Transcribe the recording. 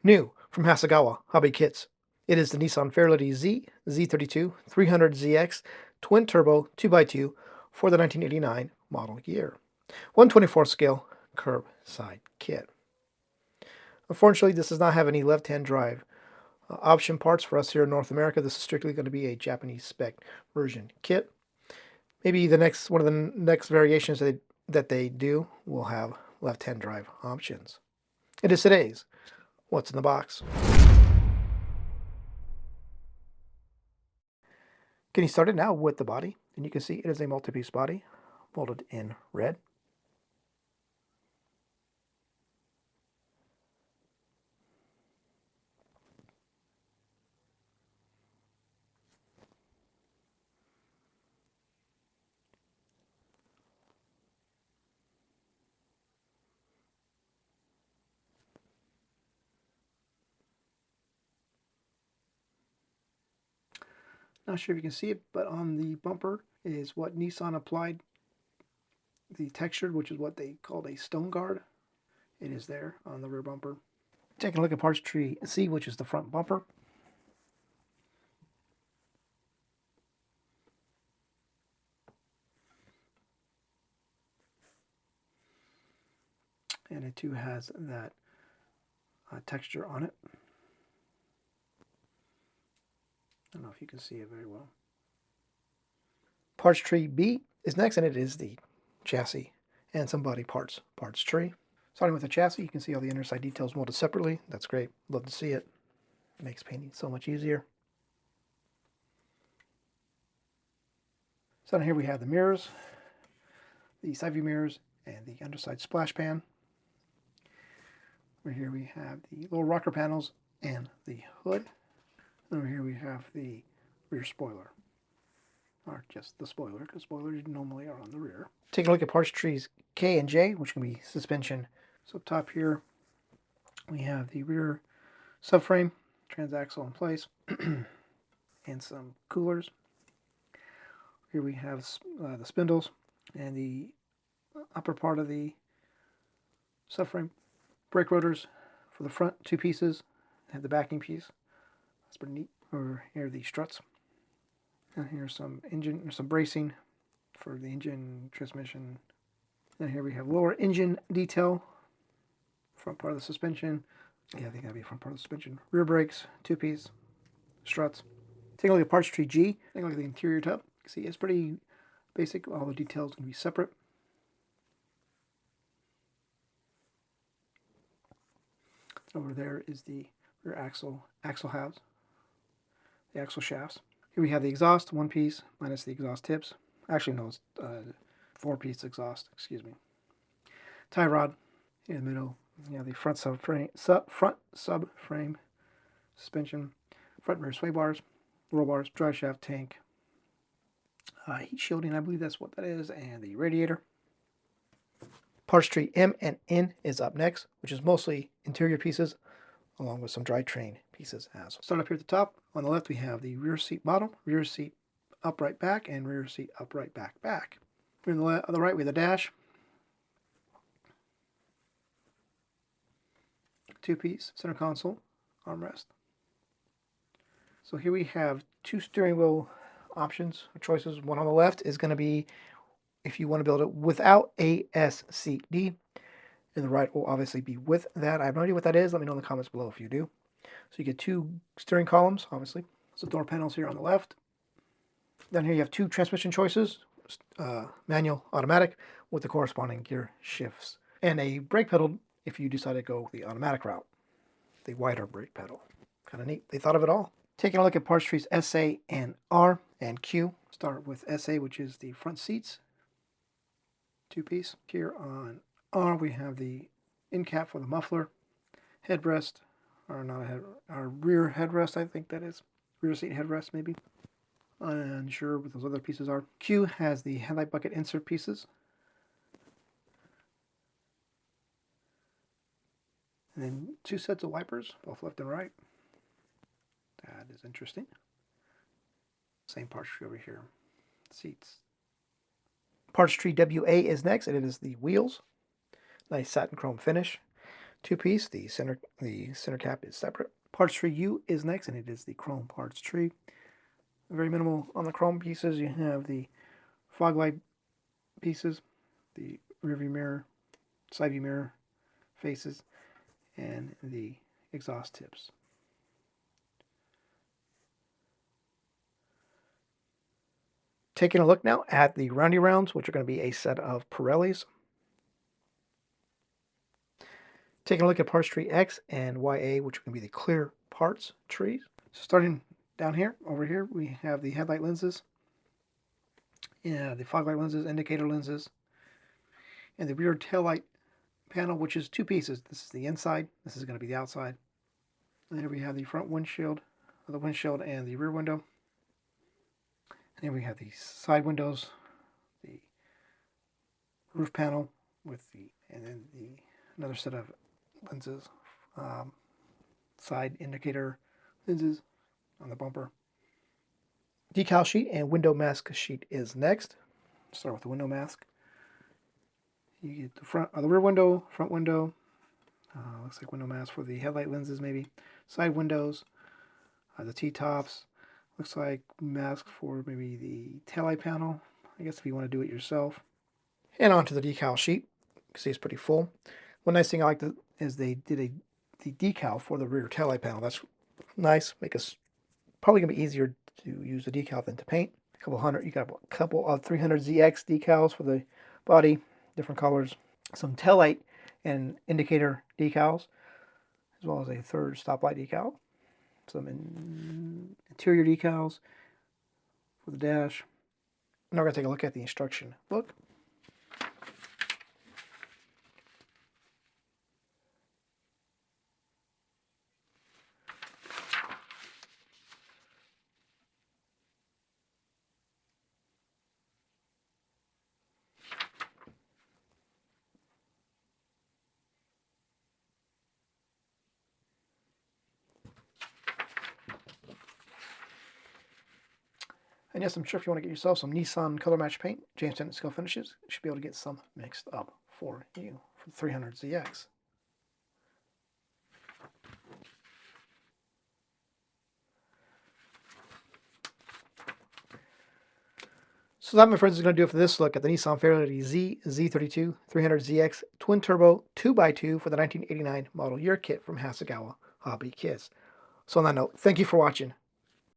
New from Hasegawa Hobby Kits. It is the Nissan Fairlady Z32 300ZX twin turbo 2x2 for the 1989 model year. 124 scale curb side kit. Unfortunately, this does not have any left-hand drive option parts for us here in North America. This is strictly going to be a Japanese spec version kit. Maybe one of the next variations that they do will have left-hand drive options. It is today's What's in the Box. Getting started now with the body, and you can see it is a multi-piece body molded in red. Not sure if you can see it, but on the bumper is what Nissan applied the textured, which is what they called a stone guard. It is there on the rear bumper. Taking a look at parts tree C, which is the front bumper. And it too has that texture on it. I don't know if you can see it very well. Parts tree B is next, and it is the chassis and some body parts tree. Starting with the chassis, you can see all the inner side details molded separately. That's great. Love to see it. It makes painting so much easier. So down here we have the mirrors, the side view mirrors, and the underside splash pan. Over here we have the little rocker panels and the hood. Over here we have the rear spoiler, or just the spoiler, because spoilers normally are on the rear. Taking a look at parts trees K and J, which can be suspension. So up top here we have the rear subframe, transaxle in place, and some coolers. Here we have the spindles and the upper part of the subframe. Brake rotors for the front, 2 pieces, and the backing piece. That's pretty neat. Over here are the struts. And here's some bracing for the engine, transmission. And here we have lower engine detail, front part of the suspension. Yeah, I think that'd be front part of the suspension. Rear brakes, 2-piece, struts. Taking a look at parts tree G. Taking a look at the interior tub. See, it's pretty basic. All the details can be separate. Over there is the rear axle halves, the axle shafts. Here we have the exhaust, 1 piece, minus the exhaust tips. Actually, no, it's 4-piece exhaust, excuse me. Tie rod in the middle. You have the front subframe suspension, front and rear sway bars, roll bars, drive shaft, tank, heat shielding, I believe that's what that is, and the radiator. Parts tree M and N is up next, which is mostly interior pieces, along with some drivetrain pieces as well. Start up here at the top. On the left, we have the rear seat bottom, rear seat upright back, and rear seat upright back. On the right, we have the dash. 2-piece center console, armrest. So here we have 2 steering wheel options or choices. One on the left is going to be if you want to build it without ASCD, and the right will obviously be with that. I have no idea what that is. Let me know in the comments below if you do. So you get 2 steering columns, obviously. So door panels here on the left. Then here you have 2 transmission choices, manual, automatic, with the corresponding gear shifts. And a brake pedal if you decide to go the automatic route, the wider brake pedal. Kind of neat. They thought of it all. Taking a look at parts trees SA and R and Q. Start with SA, which is the front seats. 2-piece. Here on R, we have the end cap for the muffler, headrest, or not a head, our rear headrest, I think that is. Rear seat headrest, maybe. Unsure what those other pieces are. Q has the headlight bucket insert pieces. And then 2 sets of wipers, both left and right. That is interesting. Same parts tree over here. Seats. Parts tree WA is next, and it is the wheels. Nice satin chrome finish. two-piece. The center cap is separate. Parts tree U is next, and it is the chrome parts tree. Very minimal on the chrome pieces. You have the fog light pieces, the rear view mirror, side view mirror faces, and the exhaust tips. Taking a look now at the roundy rounds, which are going to be a set of Pirellis. Taking a look at parts tree X and YA, which are going to be the clear parts trees. So starting down here, over here, we have the headlight lenses, the fog light lenses, indicator lenses, and the rear tail light panel, which is two pieces. This is the inside, this is going to be the outside. And here we have the front windshield, and the rear window. And then we have the side windows, the roof panel with and then another set of lenses, side indicator lenses on the bumper. Decal sheet and window mask sheet is next. Start with the window mask. You get the rear window, front window. Looks like window mask for the headlight lenses, maybe. Side windows, the T-tops. Looks like mask for maybe the taillight panel. I guess if you want to do it yourself. And onto the decal sheet. You can see it's pretty full. One nice thing I like is they did the decal for the rear taillight panel. That's nice. Probably gonna be easier to use the decal than to paint. You got a couple of 300ZX decals for the body, different colors. Some taillight and indicator decals, as well as a third stoplight decal. Some interior decals for the dash. Now we're going to take a look at the instruction book. And yes, I'm sure if you want to get yourself some Nissan color match paint, Jamestown Scalefinishes, you should be able to get some mixed up for you for the 300ZX. So that, my friends, is going to do it for this look at the Nissan Fairlady Z32 300ZX Twin Turbo 2x2 for the 1989 model year kit from Hasegawa Hobby Kits. So on that note, thank you for watching.